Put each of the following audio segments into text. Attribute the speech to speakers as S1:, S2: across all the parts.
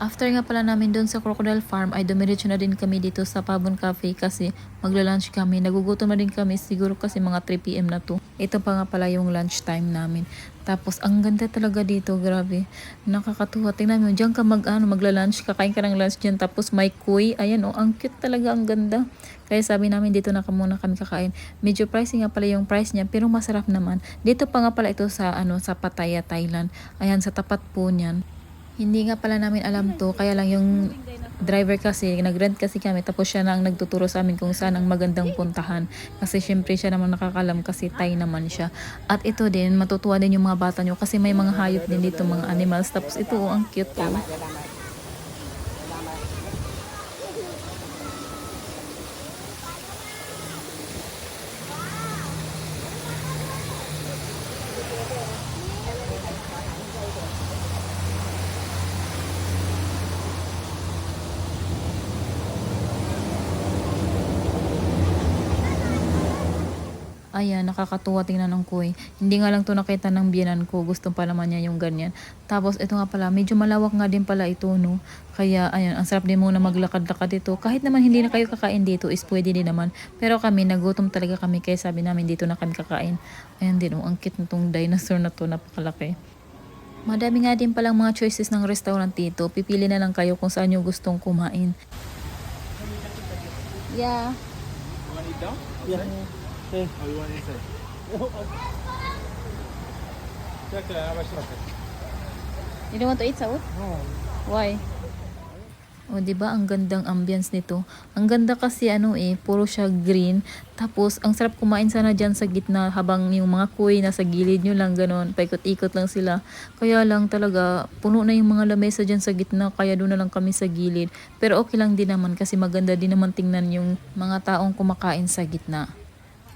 S1: After nga pala namin doon sa Crocodile Farm ay dumiretso na din kami dito sa Pabon Cafe kasi magla-lunch kami. Nagugutom na din kami siguro kasi mga 3 PM na to. Ito pa nga pala yung lunch time namin. Tapos ang ganda talaga dito, grabe. Nakakatuwa. Tingnan mo, diyan ka magla-lunch, kakain ka ng lunch diyan tapos may kuy. Ayan oh, ang cute talaga, ang ganda. Kaya sabi namin dito na muna kami kakain. Medyo pricey nga pala yung price niya pero masarap naman. Dito pa nga pala ito sa sa Pattaya, Thailand. Ayan sa tapat po niyan. Hindi nga pala namin alam to, kaya lang yung driver kasi, nag-rent kasi kami, tapos siya na ang nagtuturo sa amin kung saan ang magandang puntahan. Kasi syempre siya naman nakakalam kasi Thai naman siya. At ito din, matutuwa din yung mga bata nyo kasi may mga hayop din dito, mga animals. Tapos ito, oh, ang cute oh. Ayan, nakakatuwa tingnan ng kuy. Hindi nga lang to nakita ng biyenan ko. Gusto pa naman niya yung ganyan. Tapos ito nga pala, medyo malawak nga din pala ito, no? Kaya ayan, ang sarap din muna maglakad-lakad dito. Kahit naman hindi na kayo kakain dito, is pwede din naman. Pero kami, nagutom talaga kami. Kaya sabi namin dito na kami kakain. Ayan din, oh, ang cute na tong dinosaur na to. Napakalaki. Madami nga din palang mga choices ng restaurant dito. Pipili na lang kayo kung saan nyo gustong kumain. Yeah.
S2: You want to eat down?
S3: Yeah. Okay.
S2: Or you want inside? Check it out.
S1: You don't want to eat sa
S3: No.
S1: Why? O, di ba ang gandang ambience nito? Ang ganda kasi puro siya green. Tapos ang sarap kumain sana diyan sa gitna habang yung mga kuy nasa gilid nyo lang ganon. Paikot-ikot lang sila. Kaya lang talaga puno na yung mga lamesa diyan sa gitna kaya doon na lang kami sa gilid. Pero okay lang din naman kasi maganda din naman tingnan yung mga taong kumakain sa gitna.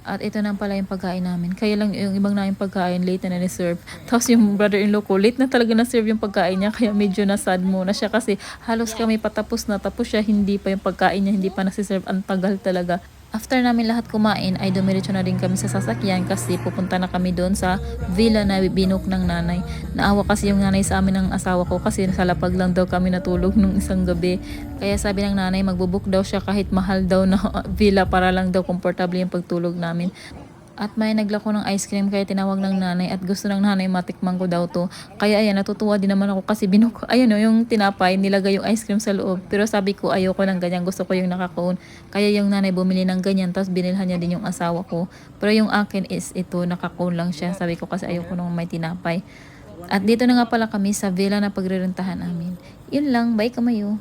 S1: At ito na pala yung pagkain namin. Kaya lang yung ibang namin pagkain, late na na-serve. Tapos yung brother-in-law ko, late na talaga na-serve yung pagkain niya. Kaya medyo nasad muna siya kasi halos kami patapos na. Tapos siya hindi pa yung pagkain niya, hindi pa nasi-serve. Ang tagal talaga. After namin lahat kumain, ay dumiretso na rin kami sa sasakyan kasi pupunta na kami doon sa villa na binook ng nanay. Naawa kasi yung nanay sa amin ng asawa ko kasi sa lapag lang daw kami natulog nung isang gabi. Kaya sabi ng nanay, magbubook daw siya kahit mahal daw na villa para lang daw komportable yung pagtulog namin. At may naglako ng ice cream kaya tinawag ng nanay at gusto ng nanay matikman ko daw to. Kaya ayan, natutuwa din naman ako kasi ayun o, yung tinapay, nilagay yung ice cream sa loob. Pero sabi ko ayoko ng ganyan, gusto ko yung nakakone. Kaya yung nanay bumili ng ganyan, tapos binilhan niya din yung asawa ko. Pero yung akin is ito, nakakone lang siya. Sabi ko kasi ayoko nung may tinapay. At dito na nga pala kami sa villa na pagrerentahan namin. Yun lang, bye kamayo.